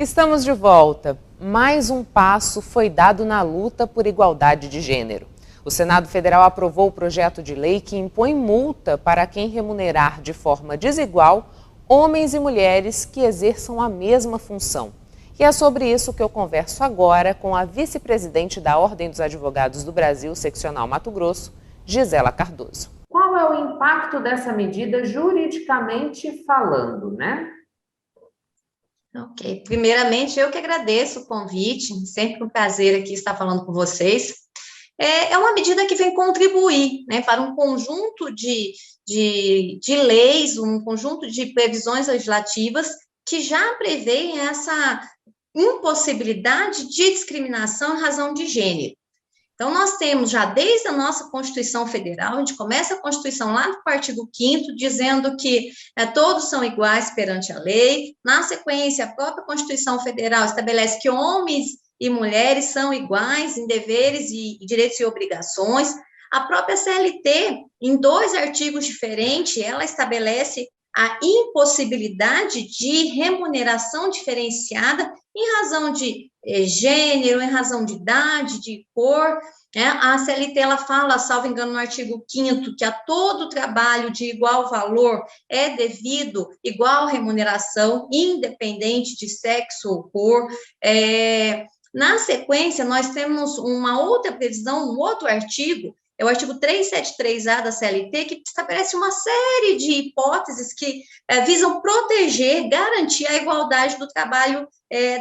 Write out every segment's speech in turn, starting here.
Estamos de volta. Mais um passo foi dado na luta por igualdade de gênero. O Senado Federal aprovou o projeto de lei que impõe multa para quem remunerar de forma desigual homens e mulheres que exerçam a mesma função. E é sobre isso que eu converso agora com a vice-presidente da Ordem dos Advogados do Brasil, seccional Mato Grosso, Gisela Cardoso. Qual é o impacto dessa medida juridicamente falando, né? Ok. Primeiramente, eu que agradeço o convite, sempre um prazer aqui estar falando com vocês. É uma medida que vem contribuir, né, para um conjunto de leis, um conjunto de previsões legislativas que já prevêem essa impossibilidade de discriminação em razão de gênero. Então, nós temos já desde a nossa Constituição Federal, a gente começa a Constituição lá no artigo 5º, dizendo que todos são iguais perante a lei. Na sequência, a própria Constituição Federal estabelece que homens e mulheres são iguais em deveres e direitos e obrigações. A própria CLT, em 2 artigos diferentes, ela estabelece a impossibilidade de remuneração diferenciada em razão de gênero, em razão de idade, de cor, né? A CLT, ela fala, salvo engano, no artigo 5º, que a todo trabalho de igual valor é devido igual remuneração, independente de sexo ou cor. Na sequência, nós temos uma outra previsão, um outro artigo, é o artigo 373A da CLT, que estabelece uma série de hipóteses que visam proteger, garantir a igualdade do trabalho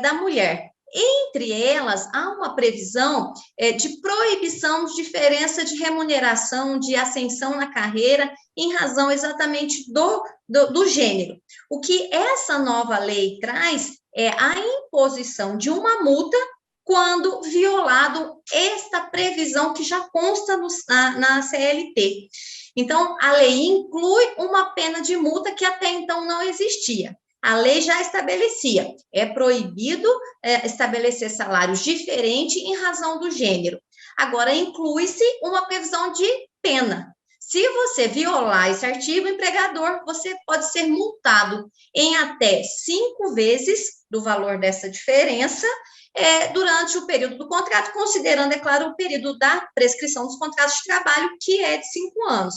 da mulher. Entre elas, há uma previsão de proibição de diferença de remuneração, de ascensão na carreira, em razão exatamente do gênero. O que essa nova lei traz é a imposição de uma multa quando violado esta previsão que já consta na CLT. Então, a lei inclui uma pena de multa que até então não existia. A lei já estabelecia, é proibido estabelecer salários diferentes em razão do gênero. Agora, inclui-se uma previsão de pena. Se você violar esse artigo, empregador, você pode ser multado em até 5 vezes do valor dessa diferença, durante o período do contrato, considerando, é claro, o período da prescrição dos contratos de trabalho, que é de 5 anos.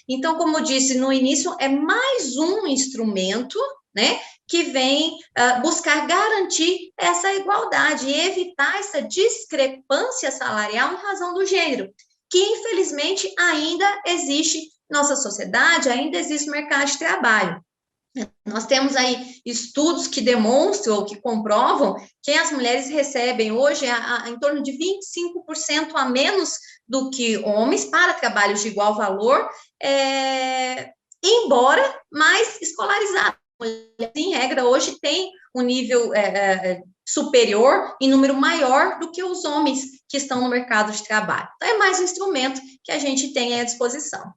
Então, como eu disse no início, é mais um instrumento, né, que vem buscar garantir essa igualdade e evitar essa discrepância salarial em razão do gênero, que, infelizmente, ainda existe na nossa sociedade, ainda existe no mercado de trabalho. Nós temos aí estudos que demonstram ou que comprovam que as mulheres recebem hoje em torno de 25% a menos do que homens para trabalhos de igual valor, embora mais escolarizadas. Em regra, hoje tem um nível superior, em número maior do que os homens que estão no mercado de trabalho. Então, é mais um instrumento que a gente tem à disposição.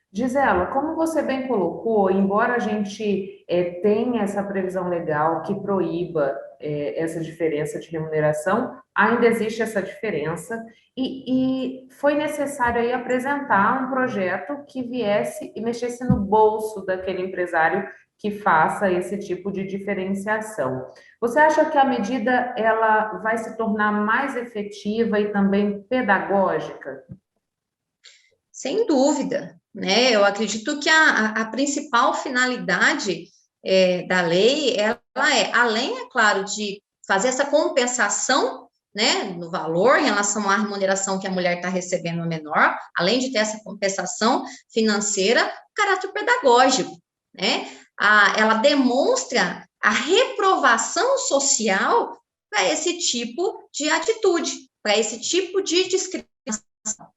Gisela, como você bem colocou, embora a gente tenha essa previsão legal que proíba essa diferença de remuneração, ainda existe essa diferença e foi necessário aí apresentar um projeto que viesse e mexesse no bolso daquele empresário que faça esse tipo de diferenciação. Você acha que a medida ela vai se tornar mais efetiva e também pedagógica? Sem dúvida, né? Eu acredito que a principal finalidade da lei, ela além, é claro, de fazer essa compensação, né, no valor em relação à remuneração que a mulher está recebendo menor, além de ter essa compensação financeira, caráter pedagógico, né? Ela demonstra a reprovação social para esse tipo de atitude, para esse tipo de discriminação.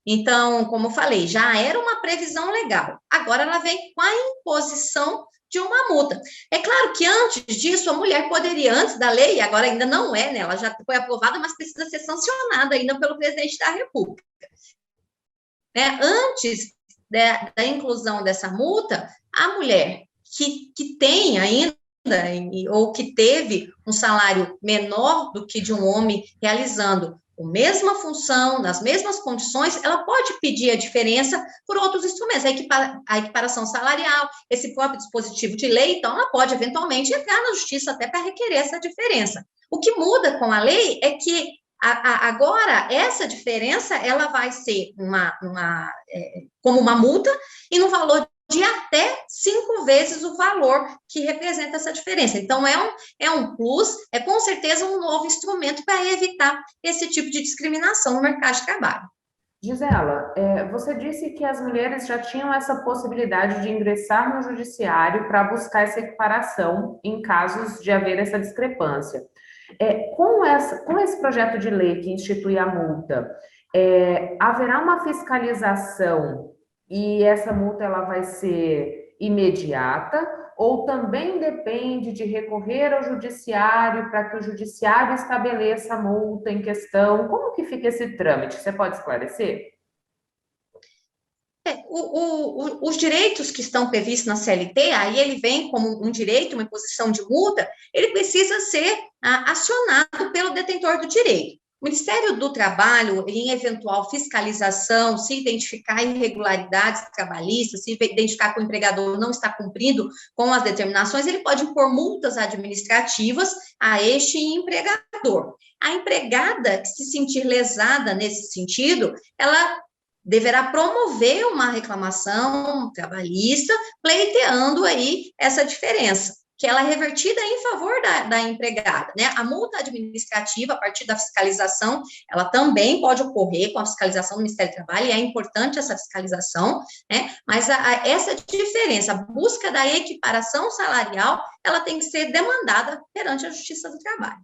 Então, como eu falei, já era uma previsão legal. Agora ela vem com a imposição de uma multa. É claro que antes disso, a mulher poderia, antes da lei, agora ainda não é, né? Ela já foi aprovada, mas precisa ser sancionada ainda pelo presidente da República. Antes da inclusão dessa multa, a mulher que tem ainda ou que teve um salário menor do que de um homem realizando a mesma função, nas mesmas condições, ela pode pedir a diferença por outros instrumentos, a equiparação salarial, esse próprio dispositivo de lei, então ela pode eventualmente entrar na justiça até para requerer essa diferença. O que muda com a lei é que agora essa diferença ela vai ser como uma multa e no valor de até 5 vezes o valor que representa essa diferença. Então, é um plus, é com certeza um novo instrumento para evitar esse tipo de discriminação no mercado de trabalho. Gisela, você disse que as mulheres já tinham essa possibilidade de ingressar no judiciário para buscar essa equiparação em casos de haver essa discrepância. Com esse projeto de lei que institui a multa, haverá uma fiscalização e essa multa ela vai ser imediata ou também depende de recorrer ao judiciário para que o judiciário estabeleça a multa em questão? Como que fica esse trâmite? Você pode esclarecer? Os direitos que estão previstos na CLT, aí ele vem como um direito, uma imposição de multa, ele precisa ser acionado pelo detentor do direito. O Ministério do Trabalho, em eventual fiscalização, se identificar irregularidades trabalhistas, se identificar que o empregador não está cumprindo com as determinações, ele pode impor multas administrativas a este empregador. A empregada que se sentir lesada nesse sentido, ela deverá promover uma reclamação trabalhista, pleiteando aí essa diferença, que ela é revertida em favor da empregada, né? A multa administrativa, a partir da fiscalização, ela também pode ocorrer com a fiscalização do Ministério do Trabalho, e é importante essa fiscalização, né? Mas essa diferença, a busca da equiparação salarial, ela tem que ser demandada perante a Justiça do Trabalho.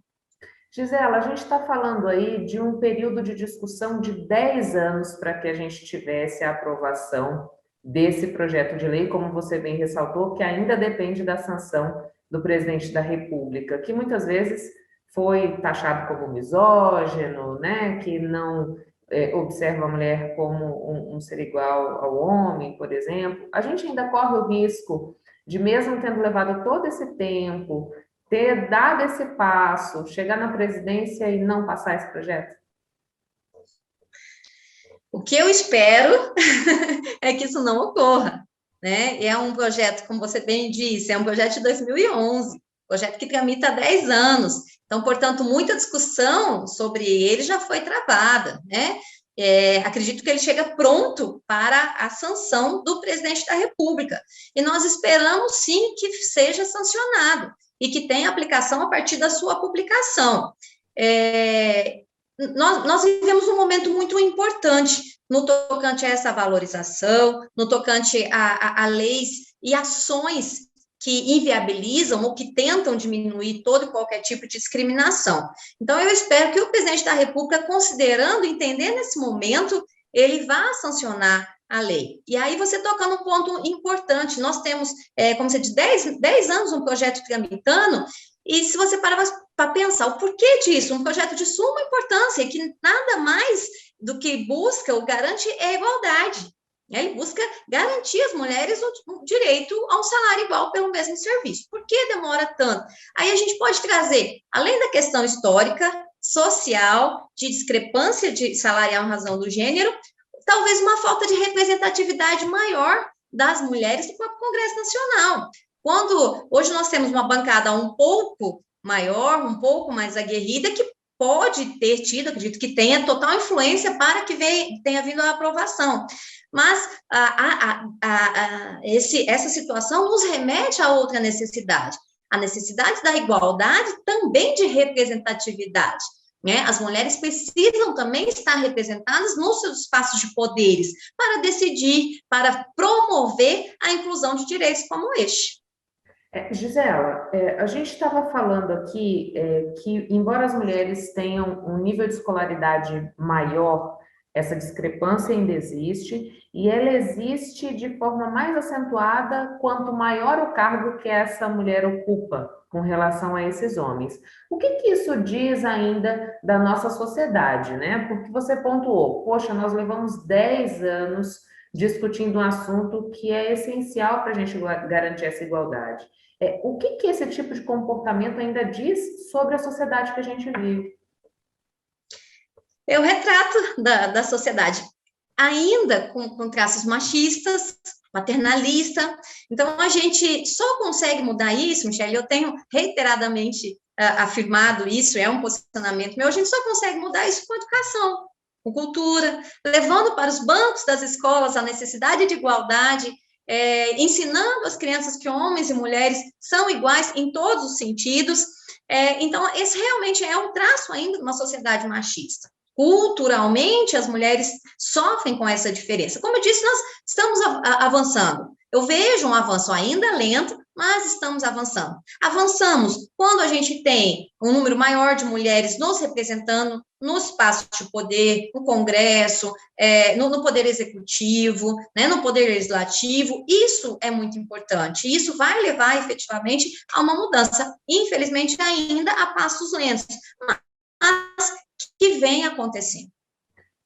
Gisela, a gente está falando aí de um período de discussão de 10 anos para que a gente tivesse a aprovação desse projeto de lei, como você bem ressaltou, que ainda depende da sanção do presidente da República, que muitas vezes foi taxado como misógino, né, que não observa a mulher como um ser igual ao homem, por exemplo. A gente ainda corre o risco de, mesmo tendo levado todo esse tempo, ter dado esse passo, chegar na presidência e não passar esse projeto? O que eu espero é que isso não ocorra, né? É um projeto, como você bem disse, é um projeto de 2011, projeto que tramita há 10 anos. Então, portanto, muita discussão sobre ele já foi travada, né? Acredito que ele chega pronto para a sanção do presidente da República. E nós esperamos, sim, que seja sancionado e que tenha aplicação a partir da sua publicação. Nós vivemos um momento muito importante no tocante a essa valorização, no tocante a leis e ações que inviabilizam ou que tentam diminuir todo e qualquer tipo de discriminação. Então, eu espero que o presidente da República, considerando, entendendo esse momento, ele vá sancionar a lei. E aí você toca num ponto importante, nós temos, como você diz, 10 anos um projeto tramitando, e se você parar para pensar o porquê disso, um projeto de suma importância, que nada mais do que busca ou garante é a igualdade. Ele busca garantir às mulheres o direito a um salário igual pelo mesmo serviço. Por que demora tanto? Aí a gente pode trazer, além da questão histórica, social, de discrepância de salarial em razão do gênero, talvez uma falta de representatividade maior das mulheres no próprio Congresso Nacional. Quando hoje nós temos uma bancada um pouco maior, um pouco mais aguerrida, que pode ter tido, acredito que tenha total influência para que tenha vindo a aprovação. Mas essa situação nos remete a outra necessidade, a necessidade da igualdade também de representatividade. Né? As mulheres precisam também estar representadas nos seus espaços de poderes para decidir, para promover a inclusão de direitos como este. Gisela, a gente estava falando aqui que, embora as mulheres tenham um nível de escolaridade maior, essa discrepância ainda existe, e ela existe de forma mais acentuada quanto maior o cargo que essa mulher ocupa com relação a esses homens. O que isso diz ainda da nossa sociedade, né? Porque você pontuou, poxa, nós levamos 10 anos discutindo um assunto que é essencial para a gente garantir essa igualdade. O que esse tipo de comportamento ainda diz sobre a sociedade que a gente vive? é o retrato da sociedade, ainda com traços machistas, paternalista. Então, a gente só consegue mudar isso, Michele, eu tenho reiteradamente afirmado isso, é um posicionamento meu, a gente só consegue mudar isso com educação, com cultura, levando para os bancos das escolas a necessidade de igualdade, ensinando as crianças que homens e mulheres são iguais em todos os sentidos. Então, esse realmente é um traço ainda de uma sociedade machista. Culturalmente, as mulheres sofrem com essa diferença. Como eu disse, nós estamos avançando. Eu vejo um avanço ainda lento, mas estamos avançando. Avançamos quando a gente tem um número maior de mulheres nos representando no espaço de poder, no Congresso, no Poder Executivo, né, no Poder Legislativo. Isso é muito importante. Isso vai levar, efetivamente, a uma mudança. Infelizmente, ainda a passos lentos, mas que vem acontecendo.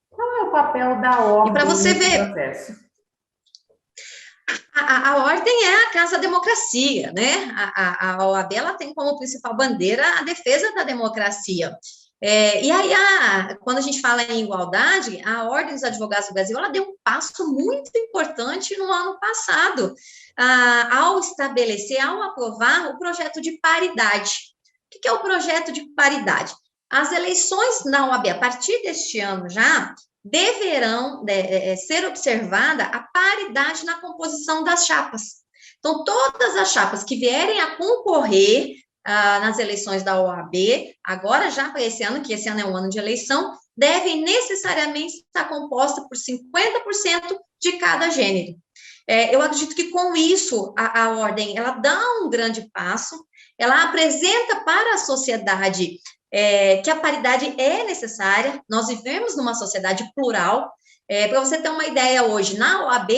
Qual é o papel da ordem e para você ver, processo? A ordem é a casa da democracia, né? A OAB ela tem como principal bandeira a defesa da democracia. E aí, quando a gente fala em igualdade, a Ordem dos Advogados do Brasil ela deu um passo muito importante no ano passado, ao estabelecer, ao aprovar o projeto de paridade. O que é o projeto de paridade? As eleições na OAB, a partir deste ano já, deverão ser observada a paridade na composição das chapas. Então, todas as chapas que vierem a concorrer nas eleições da OAB, agora já para esse ano, que esse ano é um ano de eleição, devem necessariamente estar compostas por 50% de cada gênero. Eu acredito que com isso a ordem ela dá um grande passo, ela apresenta para a sociedade que a paridade é necessária. Nós vivemos numa sociedade plural. Para você ter uma ideia, hoje, na OAB,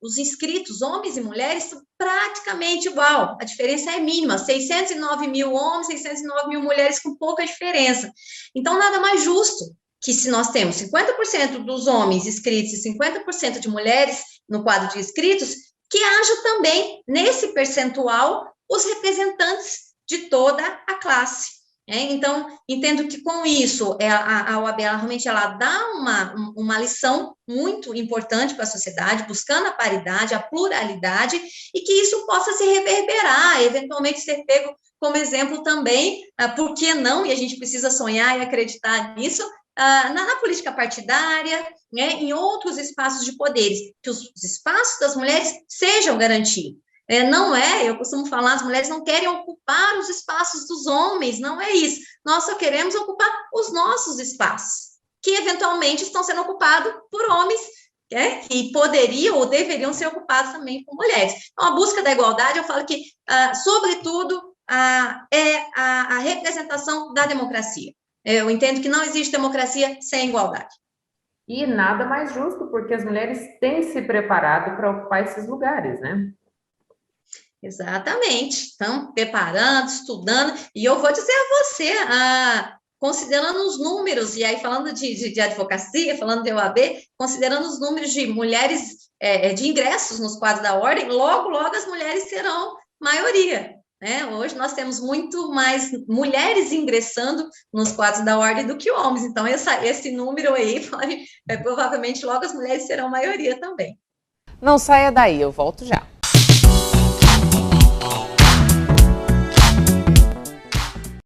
os inscritos, homens e mulheres, são praticamente igual. A diferença é mínima, 609 mil homens, 609 mil mulheres, com pouca diferença. Então, nada mais justo que se nós temos 50% dos homens inscritos e 50% de mulheres no quadro de inscritos, que haja também, nesse percentual, os representantes de toda a classe. Então, entendo que com isso, a OAB realmente ela dá uma lição muito importante para a sociedade, buscando a paridade, a pluralidade, e que isso possa se reverberar, eventualmente ser pego como exemplo também, por que não, e a gente precisa sonhar e acreditar nisso, na política partidária, né, em outros espaços de poderes, que os espaços das mulheres sejam garantidos. Eu costumo falar, as mulheres não querem ocupar os espaços dos homens, não é isso. Nós só queremos ocupar os nossos espaços, que eventualmente estão sendo ocupados por homens, que poderiam ou deveriam ser ocupados também por mulheres. Então, a busca da igualdade, eu falo que, sobretudo, é a representação da democracia. Eu entendo que não existe democracia sem igualdade. E nada mais justo, porque as mulheres têm se preparado para ocupar esses lugares, né? Exatamente, estão preparando, estudando, e eu vou dizer a você, considerando os números, e aí falando de advocacia, falando de OAB, considerando os números de mulheres, de ingressos nos quadros da ordem, logo as mulheres serão maioria, né? Hoje nós temos muito mais mulheres ingressando nos quadros da ordem do que homens, então esse número aí, provavelmente logo as mulheres serão maioria também. Não saia daí, eu volto já.